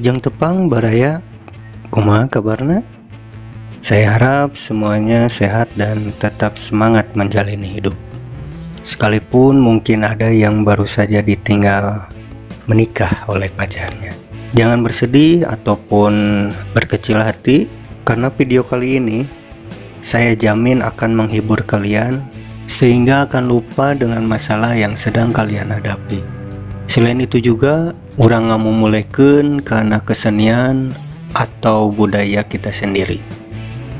Wilujeng tepang baraya, kumaha kabarna? Saya harap semuanya sehat dan tetap semangat menjalani hidup. Sekalipun mungkin ada yang baru saja ditinggal menikah oleh pacarnya. Jangan bersedih ataupun berkecil hati, karena video kali ini saya jamin akan menghibur kalian sehingga akan lupa dengan masalah yang sedang kalian hadapi. Selain itu juga urang ngamumulikeun karena kesenian atau budaya kita sendiri,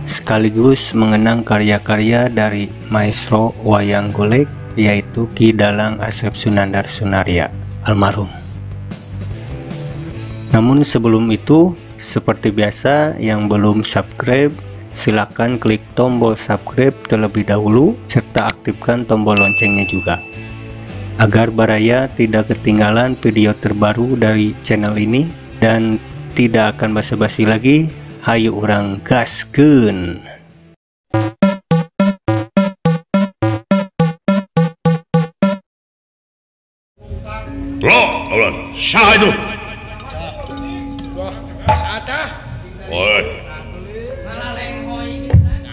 sekaligus mengenang karya-karya dari maestro wayang golek, yaitu Ki Dalang Asep Sunandar Sunaria almarhum. Namun sebelum itu, seperti biasa, yang belum subscribe silakan klik tombol subscribe terlebih dahulu serta aktifkan tombol loncengnya juga, agar baraya tidak ketinggalan video terbaru dari channel ini. Dan tidak akan basa-basi lagi, hayu urang gaskeun. Lo, Aulan, saha itu? Saatah? Oi.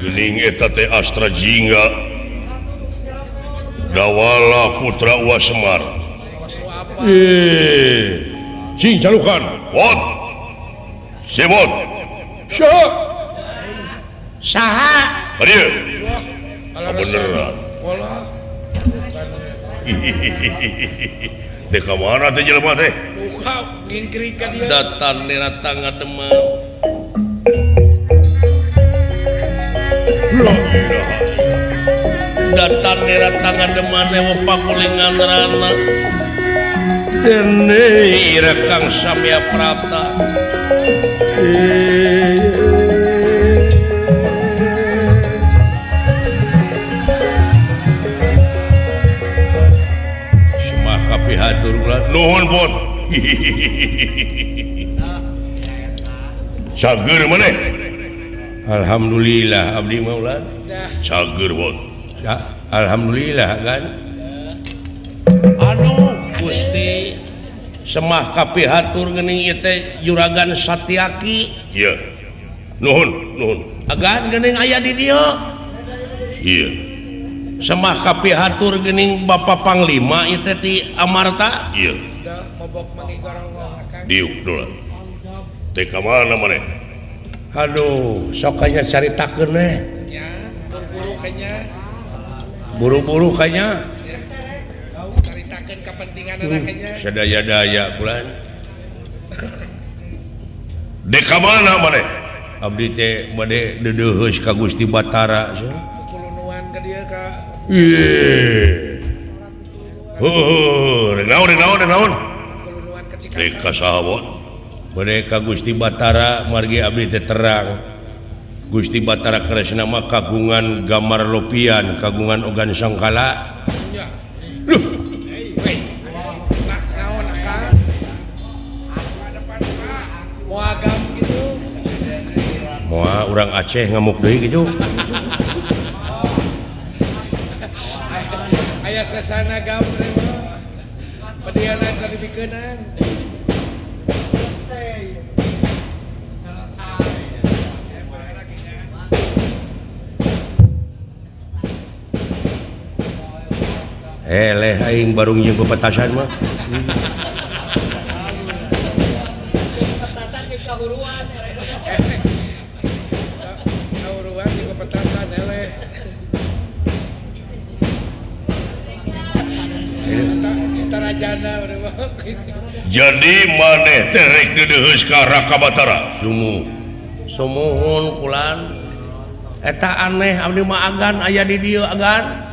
Geuning eta teh Astra Jingga Dawala Putra Uwa Semar. Cing calukan. What? Sebot. Syah. Saha? Hadir. Beneran. Dek mana teh jelema teh? Buka ngingkri ka dia. Datan nira tangga demam. Datan nira tangga demam dewa pakulingan rana. Dene ira Kang Samya Prata. Semah kapihatur ulah nuhun pun. Cager maneh? Alhamdulillah abdi maulan. Cager pun. Alhamdulillah kan. Aduh Gusti, semah kapihatur geuning ieu teh Juragan Satyaki. Iya. Nuhun. Agan geuning aya di dieu. Iya. Semah kapihatur geuning Bapak Panglima ieu teh ti Amarta. Iya. Udah mabok mangi gorong ngomongkan. Diuk dulu. Teh ka mana maneh? Aduh, sok anya caritakeun we. Ya, buru-buru kayaknya. Buru-buru kayaknya. Ya. Caritakeun kepentingan anaknya. Sadaya-daya bulan. Dek ka mana maneh? Abdi teh bade dedeuheus ka Gusti Batara. Kulunuan ka dia ka. Naon. Kulunuan ke Cikarang. Dek ka saha? Bade ka Gusti Batara margi abdi teh terang. Gusti Batara kresna mah kagungan gambar lopian, kagungan ogan sangkala. Ya. Weh. Nah, naon akang? Mau agam gitu. Moal urang Aceh ngamuk deui kitu. Aya sesana gam teh mah. Padiana cari bikeunan. Leh aing barung jeung pepetasan mah. Petasan di kahuruan. Kahuruan di petasan eleh. Kita rajana urang mah. Jadi maneh teh rek dedeuheus ka Raka Batara. Sumuhun kulan. Eta aneh abdi mah agan aya di dieu agan.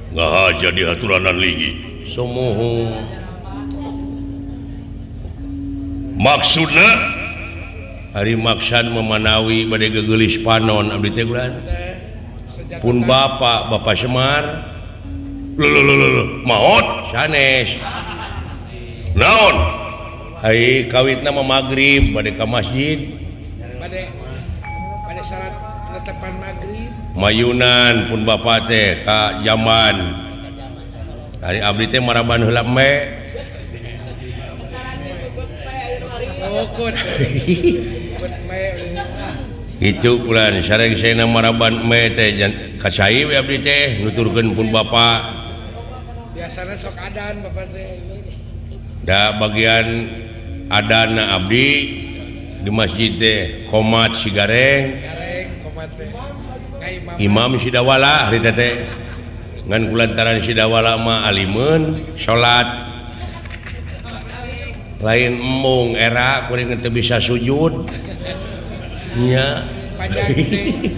Ngaha jadi haturanan ligi. Sumuhun. Maksudna Hari maksan memanawi bade gegelis panon abdi teh kulan. Pun Bapak Semar. Loh, maot Sanes. naon? Hai kawitna mah magrib bade ka masjid. Pada salat netepan maghrib. Mayunan pun Bapak teh ka Jaman. Hari abdi teh maraban heula embe. Oh, ukut me itu bulan sareng saya maraban me teh kasai we abdi teh nuturkeun pun bapak biasana sok adan bapak teh da bagian adana abdi di masjid teh komat sigareng komat teh imam sidawala hari teh ngan kulantaran sidawala mah alimun salat lain embung era kuring teu bisa sujud nya panjang teh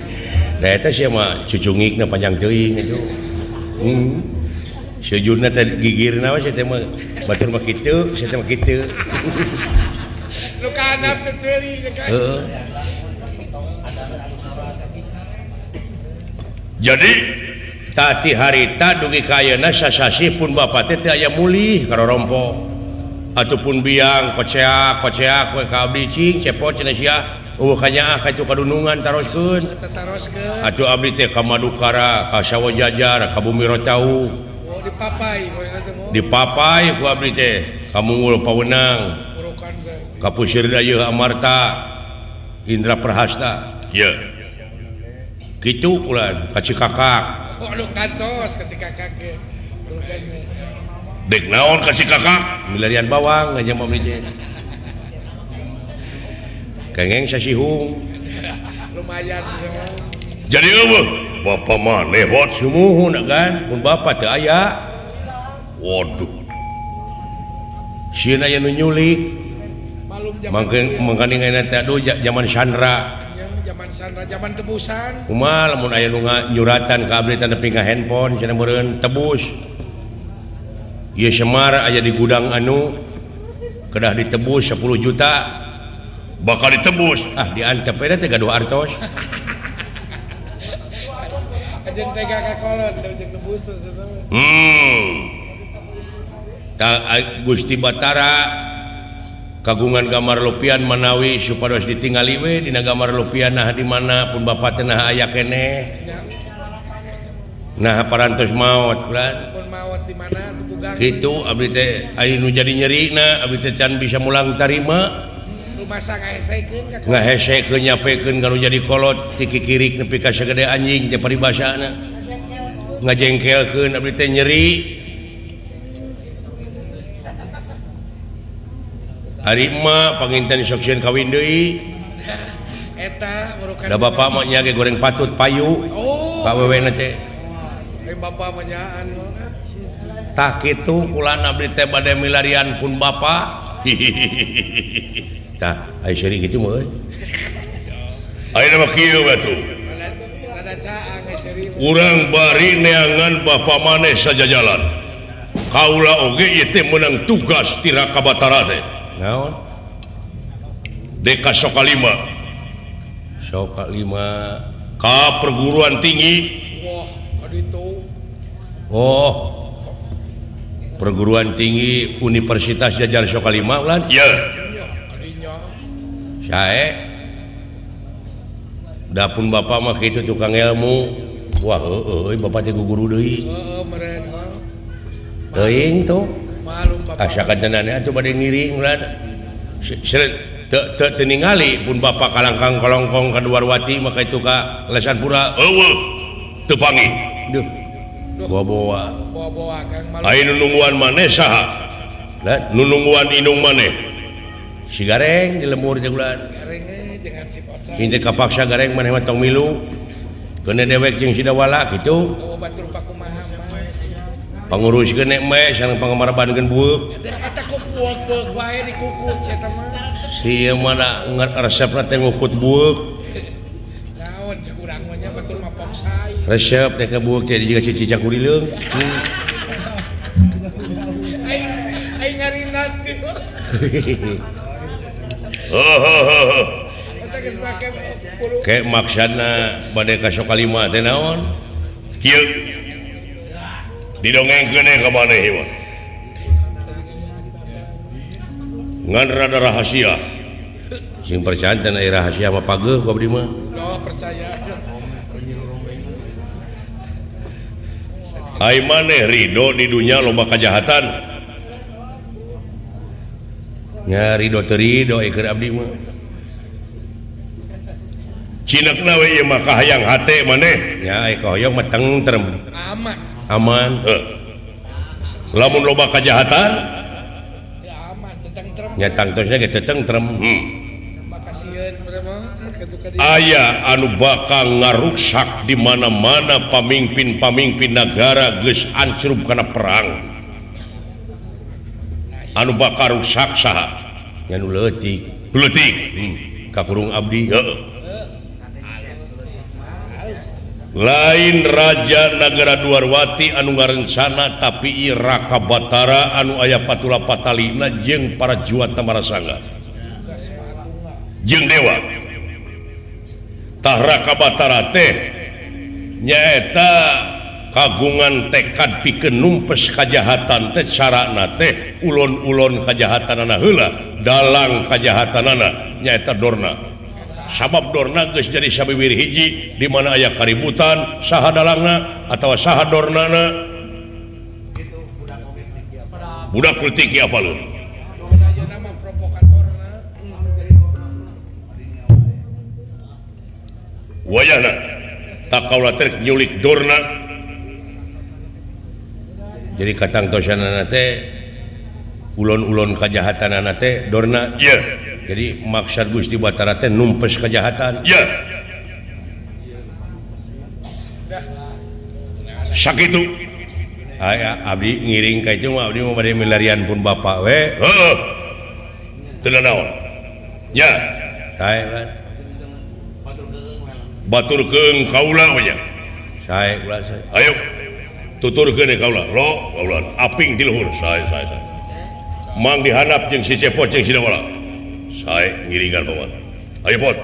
da eta sia mah cucungikna panjang teuing itu sujudna teh gigirna we sia teh mah batur mah kitu sia teh mah kitu lu kanap teh ceuli kan Jadi tati harita dugi kayana sasasi pun bapak teh aya mulih karorompo ataupun biang koceak we ka abdi cing cepot cenah sia kanya ka itu kadunungan taroskeun atuh abdi teh ka Madukara ka Sawah Jajar ka Bumi Rotau dipapai ku abdi teh ka Munggul Pawenang ka Pusir Dayeuh Amarta Indra Prahasta ya kitu ulah ka Cikakak lu kantos ketika kakek dek naon kasih kakak milarian bawang aja mau beli kengeng sasihung lumayan jadi eueuh bapak maneh bot sumuhun kan pun bapak teu aya waduh sieun aya nu nyulik malum mangkana ngaina teh aduh zaman Sandra zaman tebusan kumaha lamun aya nu nyuratan ka abdi teh nepi ka handphone cenah meureun tebus ieu Semar aya di gudang anu kedah ditebus 10 juta bakal ditebus diantep eta teh gaduh artos ajeun tega ka kolot jeung tebus Gusti Batara kagungan gambar lupian manawi supados ditinggali we dina gambar lupian nah di mana pun bapak teh nah aya keneh nah parantos maot bulan pun maot di mana tutugang kitu abdi teh aya nu jadi nyerina abdi teh can bisa mulang tarima rumasa ngahesekeun ngahesekeun nyapekeun kalau jadi kolot ti kikirik nepi ka sagede anjing teh paribasana ngajengkelkeun abdi teh nyeri hari mah panginten soksieun kawin deui eta murukan da bapak mah nya ge goreng patut payu ka wewena teh bapak mah nyaan tah kitu kula abdi teh bade milarian pun bapak tah aya seri kitu mah euy ayeuna mah kieu batu rada caang seri urang bari neangan bapak maneh sajajalan kaula oge ieu teh meunang tugas ti Raka Batara teh naon deka Sokalima ka perguruan tinggi wah kaditu perguruan tinggi Universitas Jajar Sokalima ulan ya kadinya sae da pun bapak mah kitu tukang ilmu wah euy bapak teh guru deui meureun mah teuing tuh malum bapak asakan tenane atuh bade ngiring ulan teu ningali pun bapak kalangkang kolongkong ka Duarwati maka itu ka Lesan Pura eueuh teu panggih duh bawa Kang malum aya nunungguan maneh saha nunungguan indung maneh si gareng di lemur teh ulan gareng jangan si pocah henteu kapaksa gareng maneh mah tong milu keuna dewek jeung sidawala kitu batur pakumaha panguruskeun nek me sareng pangamarabankeun bueuk eta ku bueuk wae dikukut eta mah si mana resepna teh ngukut bueuk naon cek urang mah nya batur mah poksai resep teh ka bueuk teh jiga cicicang kurileung ai ngarinat eta geus make kayak maksudna bade ka Sokalima teh naon kieu didongengkeun ka maneh mah ngan rada rahasia sing percaya teh aya rahasia mah pageuh ku abdi mah percaya ai maneh ridho di dunia loba kajahatan nyari ridho keur abdi mah cinakna we ieu mah kahayang hate maneh nya hoyong mah tentrem aman lamun loba kajahatan ya aman tentrem nya tangtosna ge teu tentrem makasieun berema kitu ka dieu aya anu bakal ngaruksak di mana-mana pamimpin-pamimpin negara geus ancrup kana perang anu bakal rusak saha nya nu leutik kakurung abdi lain raja negara Dwarwati anu ngarencana tapi ieu Raka Batara anu aya patula patalina jeung para juwata marasangga jeung dewa tah Raka Batara teh nyaeta kagungan tekad pikeun numpes kajahatan teh carana teh ulon-ulon kajahatanana heula dalang kajahatanana nyaeta Dorna sabab Dorna geus jadi sabibir hiji di mana aya kaributan saha dalangna atawa saha Dornana budak politik ya apalun nama provokatorna wayahna tak kaula teh nyulik Dorna jadi katang tosanana teh ulon-ulon kajahatanana teh Dorna iya jadi maksud Gusti Batara teh numpes kejahatan ya sakitu aya abdi ngiring ka itu mah abdi mau bade milarian pun bapak we heuh teu naon ya sae baturkeun kaula we nya sae ulah sae ayo tuturkeun kaula lo kaula aping di luhur sae mang dihanap jeung si Cepot jeung si Dawala saya ngiringan paman ayo pot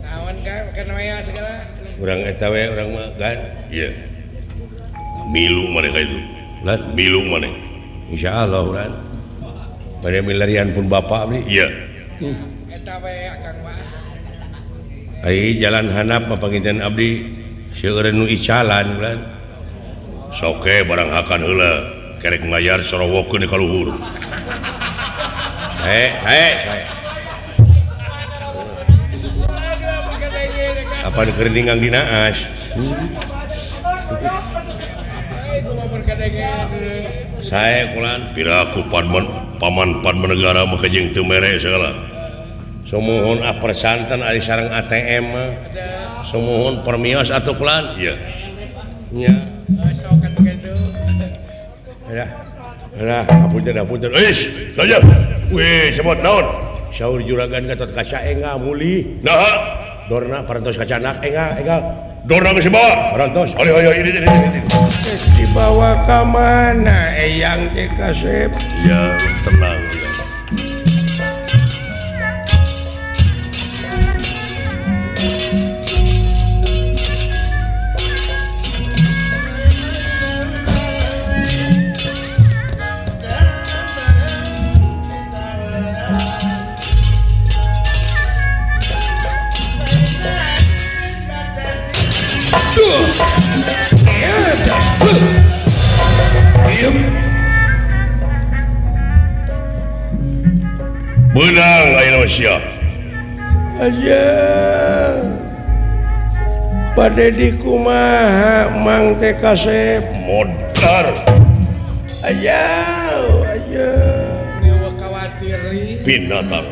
kawan kan waya segala urang eta we urang mah kan iya milu maneh ka itu lan milu maneh insyaallah urang bade milarian pun bapak abdi iya eta we akang mah ai jalan hanap mah panginten abdi seueureun nu icalan urang soke barang hakan heula kerek mayar sorowokeun ka luhur saya apa dikeringang di naas saya kulan piraku paman negara mah jeung teu mere segala samohon apersanten ari sareng ATM mah samohon permios atuh kulan ieu nya sok atuh kitu ya hapunten saja weh semot naon saur juragan gatot ka saenga muli nah Dorna parantos ka canak enga Dorna geus dibawa parantos ayo ini dibawa ka mana eyang teh kasep ya tenang benang ayeuna sia aja pade di kumaha mang teh kasep modar aja ngewa khawatir li binatang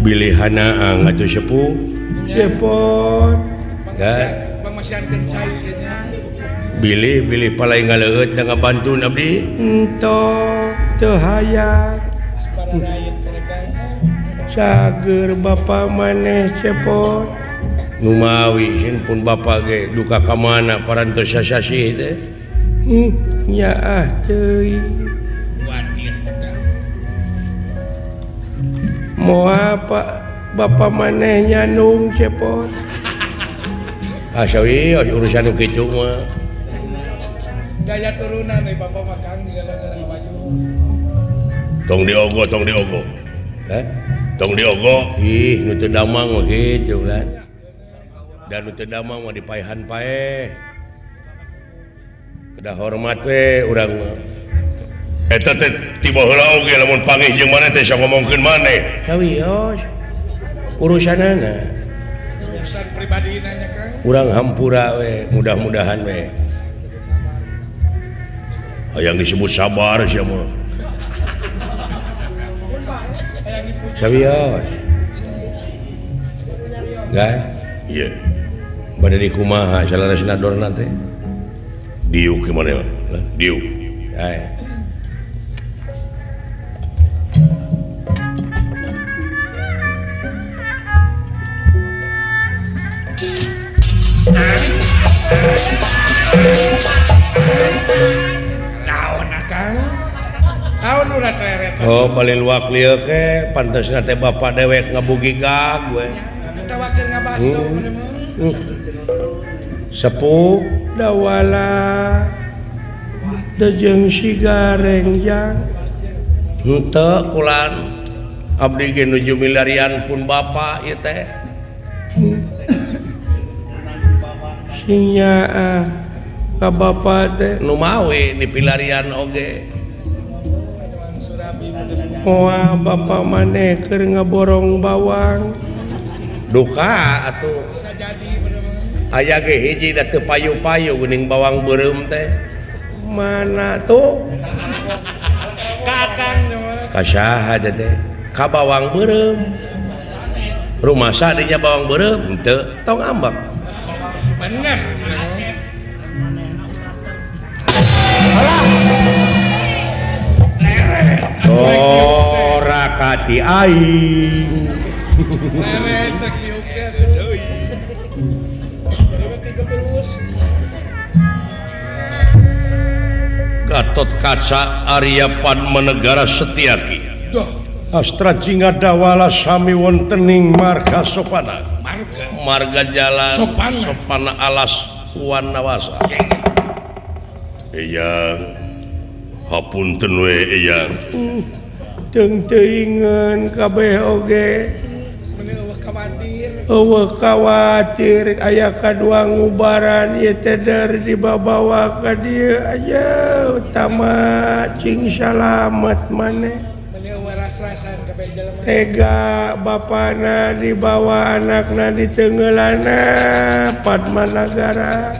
bilihana ngatu sepuh Cepot pemasiankeun cai nya bilih palai ngaleut da ngabantuan abdi entok teu hayang pararayeut mereka cager bapa maneh Cepot numawi sin pun bapa ge duka ka mana parantos sasasih teh nyaah teuing khawatir mau apa Bapak manehnya nung cepot urusan gitu mah gaya turunan nih bapak makan di gara-gara baju tong diogo ih nu teu damang mah kitu kan dan nu teu damang mah dipaehan pae udah hormat we urang mah eta teh tiba heula oge lamun panggih jeung maneh teh ngomongkeun maneh sawios urusanana urusan pribadi nanya Kang urang hampura we mudah-mudahan we yang disebut sabar sia mah sawios kan iya bade di kumaha salaresna dorna teh diuk ke mana diuk naon Kang naon urat leret oh balik luak lieu ke pantosna teh bapak dewek ngabugi gag we kita wakil ngabaso sepuh dawala tejeng sigareng jang henteu kulan abdi ge nuju milarian pun bapak ieu teh sing nyaah ka bapak teh nu mawe di pilarian oge wah bapak maneh keur ngaborong bawang duka atuh bisa jadi aya ge hiji da teu payu-payu geuning bawang beureum teh mana tuh kakang ka saha teh ka bawang beureum rumah sadinya bawang beureum teu tong ambek bener ora kati aing leret tek diuknya tuh tiga terus Gatot Kaca Arya Padmanegara Setiaki doh Astra Jingga Dawala sami wontening marga sopana marga jalan sopana alas wan nawasa eyang hapunten we eyang teu teuingeun kabeh oge mending khawatir eueuh kawatir aya kadua ngubaran ieu teh dari dibawa ka dieu aja utama cing salamet maneh mending ras-rasan kabeh jelema tega bapana dibawa anakna di teungeulana Padmanegara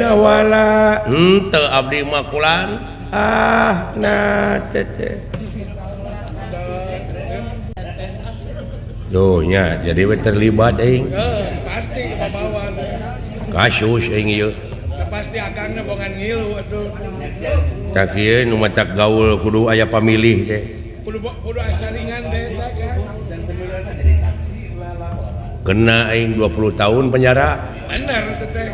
dawala henteu abdi mah kulan nah teh Duh nya jadi we terlibat aing pasti kebawahan kasus aing ieu pasti akangna bongan ngilu atuh tak ieu nu matak gaul kudu aya pamilih teh kudu asaringan teh eta kan kena aing 20 tahun penjara bener teh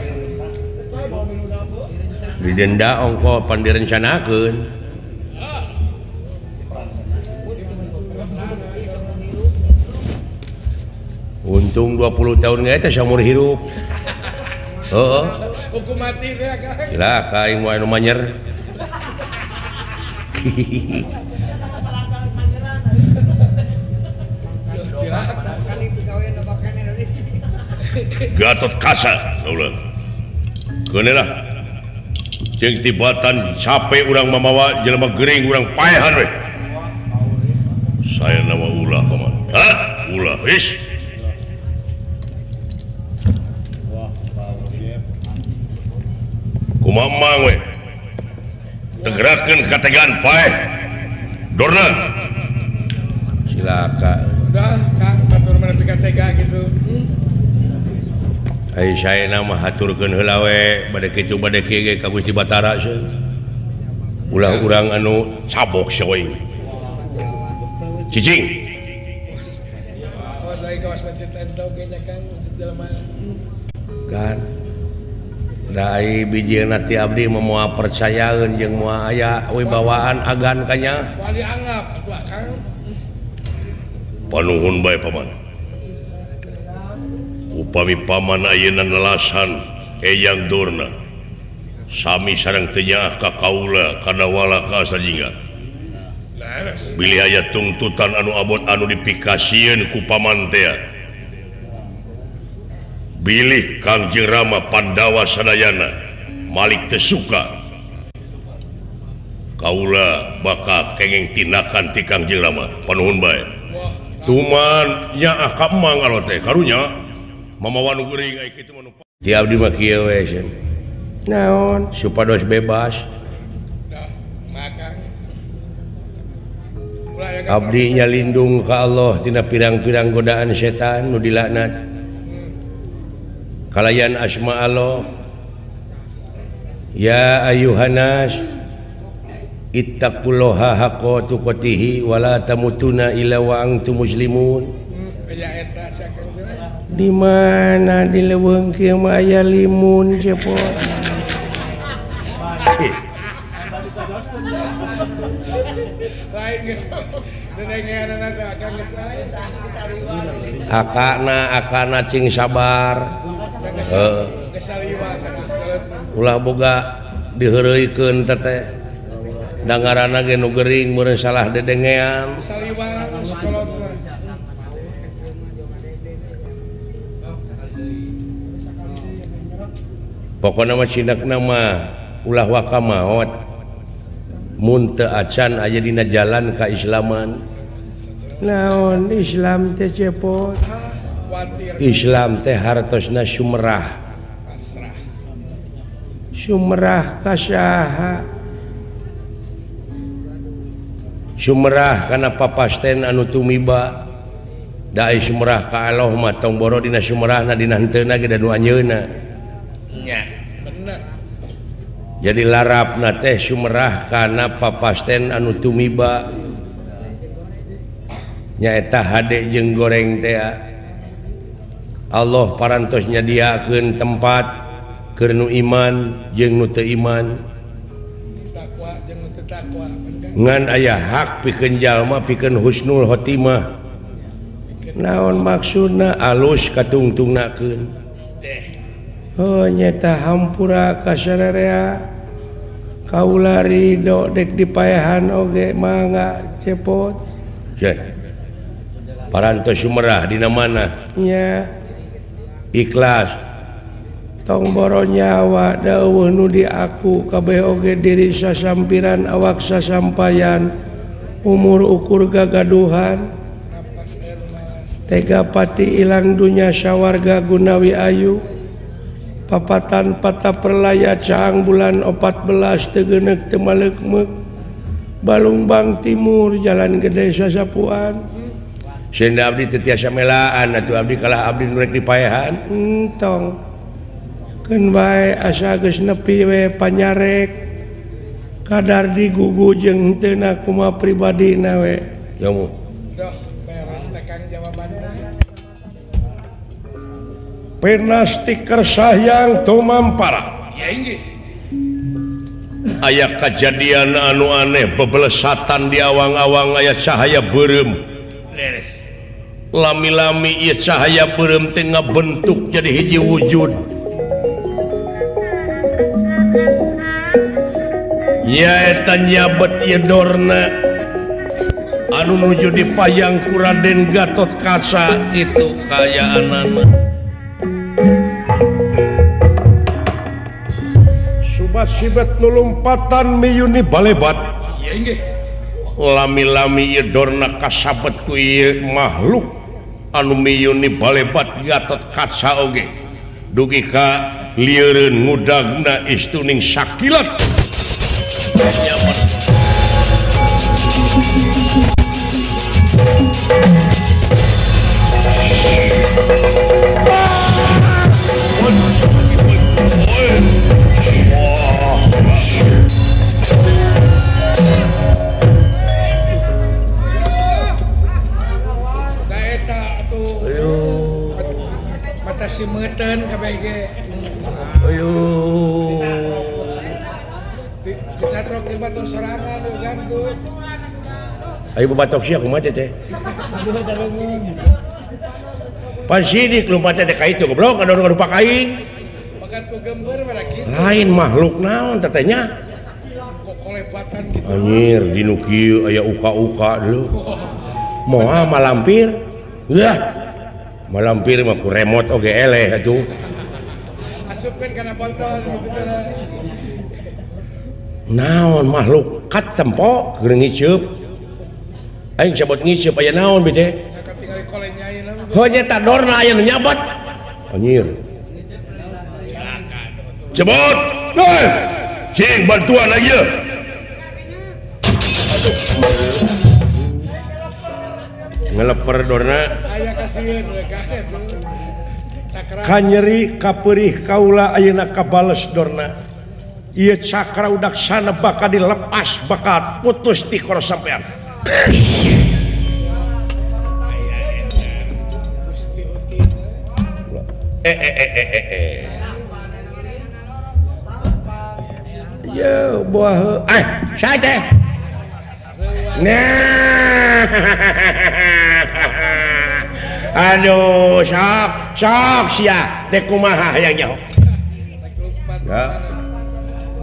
didenda ongko pan direncanakeun untung 20 tahun ge teh saumur hirup heeh hukum mati teh Kang cilaka aing moal nu manyer Gatot Kaca saulah keuneulah jeung tibatan capek urang mamawa jelema gering urang paehan we saya nama ulah paman ulah wis kumamang we tegerakeun kategaan paeh dorna cilaka udah Kang batur mana pika tega gitu ai saena mah haturkeun heula we bade kitu bade kieu ge ka Gusti Batara seuh ulah urang anu cabok seuing cicing awas lagi kawas macet entau ge nya Kang jelema kan da ai bijieuna ti abdi moal percayaeun jeung moal aya wibawaan agan kanya wali anggap atuh Kang panuhun bae paman. Upami paman ayeuna nelasan eyang durna sami sareng teu nyaah ka kaula kana wala ka sajingga. Bilih aya tungtutan anu abot anu dipikasieun ku paman teh. Bilih Kangjeng Rama Pandawa sadayana malik teu suka. Kaula bakal kenging tindakan ti Kangjeng Rama panuhun bae. Tuman nyaah ka emang alo teh karunya mamawan geuring ai kitu mah ti abdi mah kieu we sen. Naon supados bebas. Abdi nyalindung ka Allah tina pirang-pirang godaan setan nu dilaknat. Kalayan asma Allah. Ya ayuhanas ittaqullaha haqqa tuqatih wa la tamutunna illa wa antum muslimun. Di mana di leuweung kieu mah aya limun cepot. Akana cing sabar. Ulah boga diheureuykeun teh. Dangarana ge nu geuring meureun salah dedengean. Pokona mah cindakna mah ulah waka maot. Mun teu acan aya dina jalan kaislaman. Naon Islam teh cepot? Islam teh hartosna sumrah. Sumrah ka saha? Sumrah kana papasten anu tumiba. Da ai sumrah ka Allah mah tong boro dina sumrahna dina heuteuna ge da nu anjeunna. Nya. Bener. Jadi larapna teh sumrah kana papasten anu tumiba. Nyaeta hade jeung goreng teh. Allah parantos nyadiakeun tempat keur nu iman jeung nu teu iman. Takwa jeung nu teu takwa. Ngan aya hak pikeun jalma pikeun husnul khotimah. Naon maksudna alus katungtungnakeun. Oh nyata hampura ka sararea. Kaula ridho dek dipaehan oge mangga cepot. Parantos sumrah dina mana? Nya. Ikhlas. Tong boro nyawa dawuh nu di aku kabeh oge diri sasampiran awak sasampayan umur ukur gagaduhan tega pati ilang dunya sawarga gunawi ayu papatan pata perlaya caang bulan 14 tegenek temaleukmeuk Balungbang Timur Jalan Gede Sasapuan senda abdi teu tiasa melaan atuh abdi kalah abdi nu rek dipaehan entong keun bae asa geus nepi we panyarek kadar digugu jeung heuteuna kumaha pribadina we jamu doh beres teh Kang jawabanna pernah stiker sayang tumampara ya inggih aya kajadian anu aneh bebelesatan di awang-awang aya cahaya beureum leres lami-lami ieu cahaya beureum teh ngabentuk jadi hiji wujud nyaeta nyabet ieu dorna anu nuju dipayang ku Raden Gatotkaca itu kayaanana subasibet nulumpatan miyuni balebat ya inggih lami-lami ieu dorna kasabet ku ieu makhluk anu miyuni balebat Gatotkaca oge dugi ka lieureun ngudagna istuning sakilat nyaman mata si meuten kabeh ge kecatrok di batur sorangan gantung ayo batok sia kumaha teh Pasidik lompat teh ka itu goblok ada rupa kain. Makan ku gambar pada kitu. Lain makhluk naon tetenya. Kokolebatan gitu. Anjir dinu kieu aya uka-uka dulu. Moal malampir. Yah. Malampir mah ku remote oge eleh atuh. Asupkeun kana botol gitu teh. Naon makhluk kat tempo keur ngiceup. Aing sabot ngiceup aya naon bete? Ya katingali kolej nyai na. Hanya tak dorna aya nu nyabat. Anjir. Cebot. Hei. Cing bantuan aja. Ngeleper dorna. Aya kasieun mereka itu. Cakra. Kanyeri kaperih kaula ayeuna kabales dorna. Ieu cakra udaksana bakal dilepas bakal putus ti koro sampean. Gusti Utin. Yo buah Saya teh. Nah. Aduh, sok sia. Dek kumaha hayang nyaho. Ya.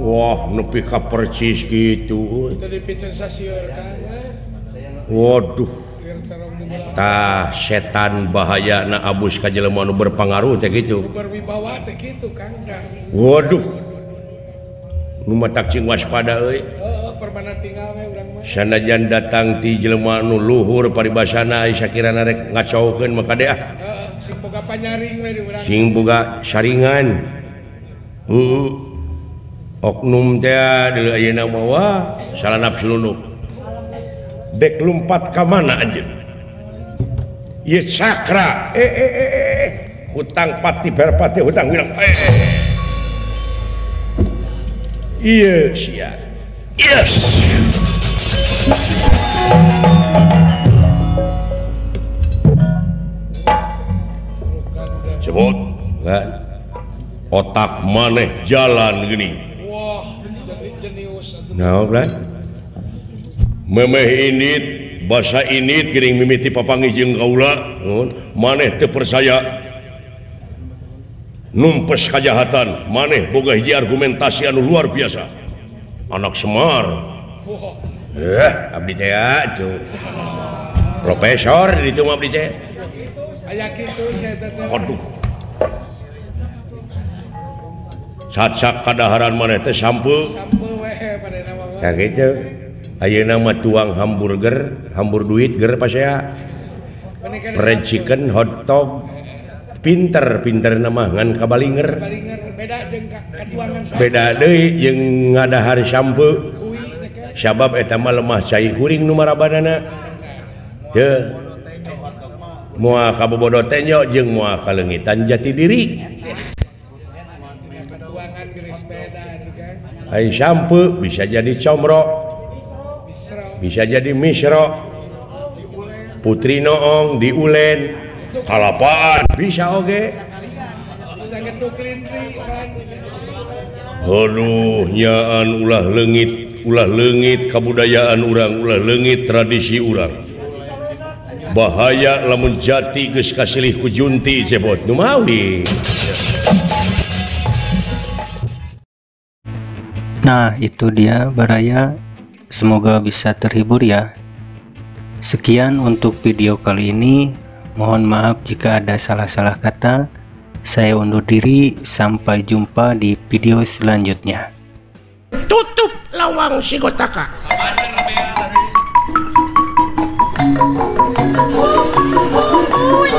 Wah, nepi ka percis gitu. Tadi picen sasieur Kang. Waduh. Keur terong dibelah. Tah setan bahaya na abus ka jelema nu berpengaruh teh gitu. Berwibawa teh kitu Kang. Waduh. Nu matak cing waspada euy. Heeh, permana tinggal we urang mah. Sanajan datang ti jelema nu luhur paribasana sakirana rek ngacokeun maka deh ah. Heeh, sing boga panyaring we di urang. Sing boga saringan. Oknum teh deuleu ayeuna mah wah salah nafsu lunuk. Dek lumpat ka mana anjeun? Ieu sakra. Hutang pati berpati hutang bilang. Iya sia. Yes. Sebut kan otak maneh jalan gini. Wah, jenius atuh. Nah, kan? Memeh init basa init geuning mimiti papanggih jeung kaula, maneh teu percaya. Numpes kajahatan maneh boga hiji argumentasi anu luar biasa anak Semar abdi teh atuh profesor di ditu abdi teh Aya kitu saya teh. aduh sak kadaharan maneh teh sampeu Sampel we pada nama mah. ka kitu ayeuna mah tuang hamburger hambur duit ger pasea fried chicken hot dog pinter nama ngan kabalinger Balinger beda jeung katuangan saya. beda deui jeung ngadahar sampeu Kui teh kan. sabab eta mah lemah cai kuring nu marabanana teu moal kabobodo teh nya jeung moal kalengitan jati diri Katuangan geus beda itu kan. ai sampeu bisa jadi comro Misro. bisa jadi misro putri noong di ulen kalapaan bisa oge Bisa getuk lintri kan. aduh nyaan ulah leungit kabudayaan urang ulah leungit tradisi urang bahaya lamun jati geus kasilih ku junti cebot nu mawi. Nah, itu dia baraya. Semoga bisa terhibur ya. Sekian untuk video kali ini. Mohon maaf jika ada salah-salah kata. Saya undur diri. Sampai jumpa di video selanjutnya. tutup lawang si Gotaka. Uy,